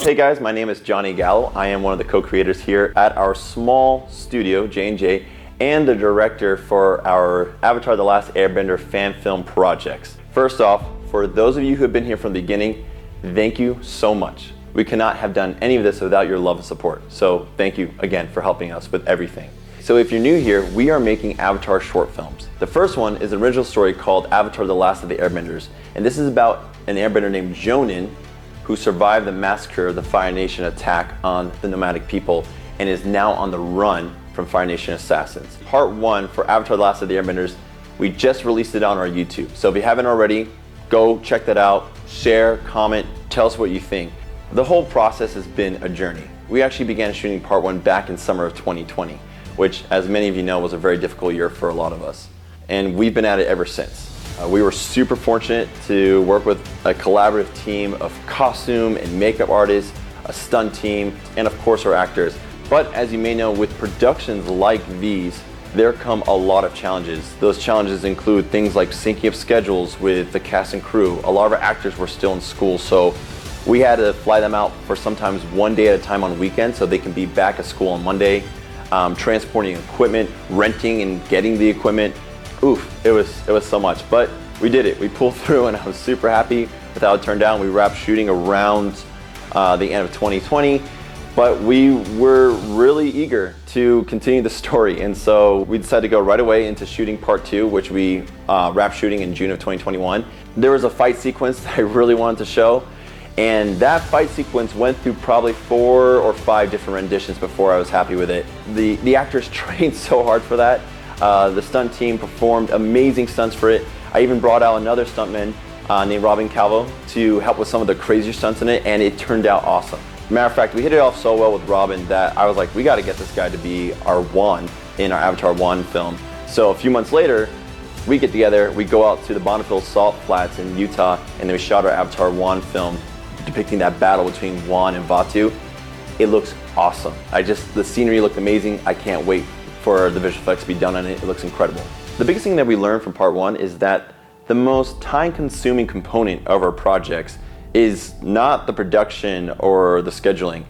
Hey guys, my name is Johnny Gallo. I am one of the co-creators here at our small studio, J&J, and the director for our Avatar: The Last Airbender fan film projects. First off, for those of you who have been here from the beginning, thank you so much. We could not have done any of this without your love and support. So thank you again for helping us with everything. So if you're new here, we are making Avatar short films. The first one is an original story called Avatar: The Last of the Airbenders, and this is about an airbender named Jonin who survived the massacre of the Fire Nation attack on the nomadic people and is now on the run from Fire Nation assassins. Part 1 for Avatar: The Last of the Airbenders, we just released it on our YouTube. So if you haven't already, go check that out, share, comment, tell us what you think. The whole process has been a journey. We actually began shooting Part 1 back in summer of 2020, which, as many of you know, was a very difficult year for a lot of us. And we've been at it ever since. We were super fortunate to work with a collaborative team of costume and makeup artists, a stunt team, and of course our actors. But as you may know, with productions like these, there come a lot of challenges. Those challenges include things like syncing up schedules with the cast and crew. A lot of our actors were still in school, so we had to fly them out for sometimes one day at a time on weekends so they can be back at school on Monday. Transporting equipment, renting and getting the equipment. Oof, it was so much, but we did it. We pulled through and I was super happy with how it turned out. We wrapped shooting around the end of 2020, but we were really eager to continue the story. And so we decided to go right away into shooting Part 2, which we wrapped shooting in June of 2021. There was a fight sequence that I really wanted to show. And that fight sequence went through probably 4 or 5 different renditions before I was happy with it. The actors trained so hard for that. The stunt team performed amazing stunts for it. I even brought out another stuntman named Robin Calvo to help with some of the crazier stunts in it, and it turned out awesome. Matter of fact, we hit it off so well with Robin that I was like, we gotta get this guy to be our Juan in our Avatar 1 film. So a few months later, we get together, we go out to the Bonneville Salt Flats in Utah, and then we shot our Avatar 1 film depicting that battle between Juan and Vaatu. It looks awesome. The scenery looked amazing. I can't wait for the visual effects to be done on it. It looks incredible. The biggest thing that we learned from Part 1 is that the most time-consuming component of our projects is not the production or the scheduling.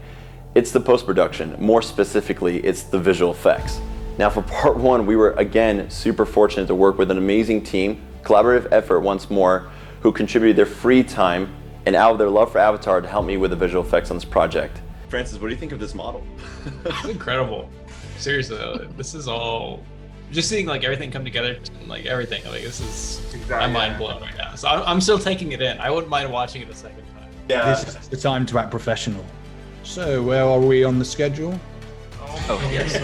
It's the post-production. More specifically, it's the visual effects. Now for Part 1, we were again super fortunate to work with an amazing team, collaborative effort once more, who contributed their free time and out of their love for Avatar to help me with the visual effects on this project. Francis, what do you think of this model? It's incredible. Seriously, this is all just seeing like everything come together, like everything. Like this is, I'm mind blown right now. So I'm still taking it in. I wouldn't mind watching it a second time. Yeah, this is the time to act professional. So where are we on the schedule? Oh yes.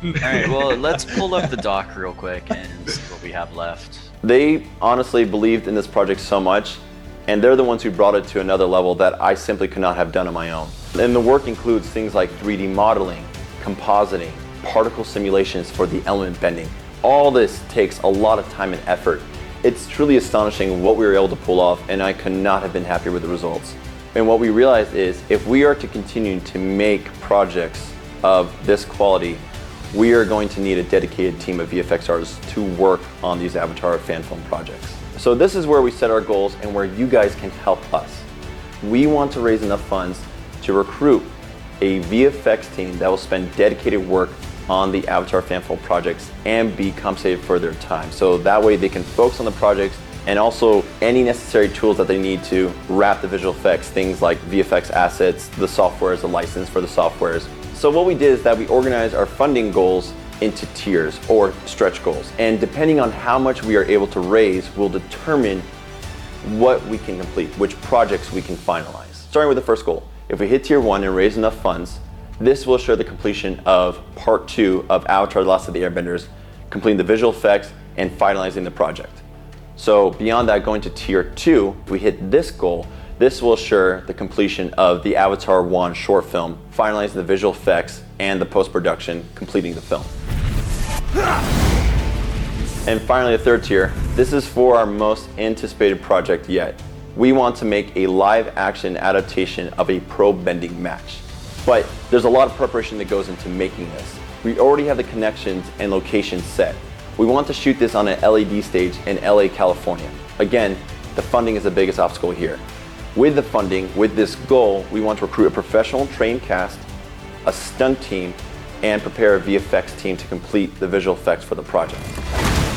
All right. Well, let's pull up the doc real quick and see what we have left. They honestly believed in this project so much, and they're the ones who brought it to another level that I simply could not have done on my own. And the work includes things like 3D modeling, compositing, particle simulations for the element bending. All this takes a lot of time and effort. It's truly astonishing what we were able to pull off, and I could not have been happier with the results. And what we realized is if we are to continue to make projects of this quality, we are going to need a dedicated team of VFX artists to work on these Avatar fan film projects. So this is where we set our goals and where you guys can help us. We want to raise enough funds to recruit a VFX team that will spend dedicated work on the Avatar fan film projects and be compensated for their time. So that way they can focus on the projects and also any necessary tools that they need to wrap the visual effects, things like VFX assets, the softwares, the license for the softwares. So what we did is that we organized our funding goals into tiers or stretch goals. And depending on how much we are able to raise will determine what we can complete, which projects we can finalize. Starting with the first goal, if we hit tier 1 and raise enough funds, this will assure the completion of Part 2 of Avatar: The Last of the Airbenders, completing the visual effects and finalizing the project. So beyond that, going to tier 2, if we hit this goal, this will assure the completion of the Avatar 1 short film, finalizing the visual effects and the post-production, completing the film. And finally, the third tier, this is for our most anticipated project yet. We want to make a live action adaptation of a pro bending match. But there's a lot of preparation that goes into making this. We already have the connections and locations set. We want to shoot this on an LED stage in LA, California. Again, the funding is the biggest obstacle here. With the funding, with this goal, we want to recruit a professional trained cast, a stunt team, and prepare a VFX team to complete the visual effects for the project.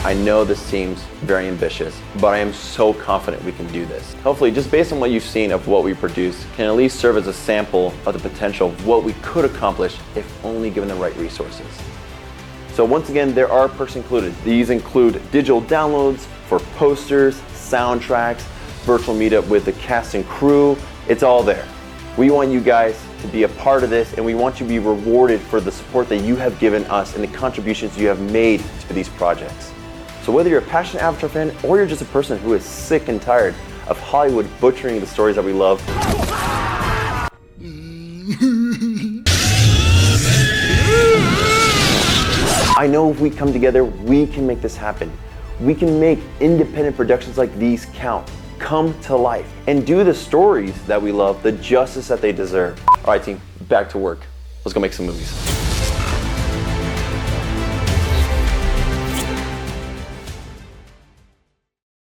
I know this seems very ambitious, but I am so confident we can do this. Hopefully, just based on what you've seen of what we produce, can at least serve as a sample of the potential of what we could accomplish if only given the right resources. So once again, there are perks included. These include digital downloads for posters, soundtracks, virtual meetup with the cast and crew. It's all there. We want you guys to be a part of this, and we want you to be rewarded for the support that you have given us and the contributions you have made to these projects. So whether you're a passionate Avatar fan or you're just a person who is sick and tired of Hollywood butchering the stories that we love, I know if we come together, we can make this happen. We can make independent productions like these count, come to life, and do the stories that we love the justice that they deserve. All right, team, back to work. Let's go make some movies.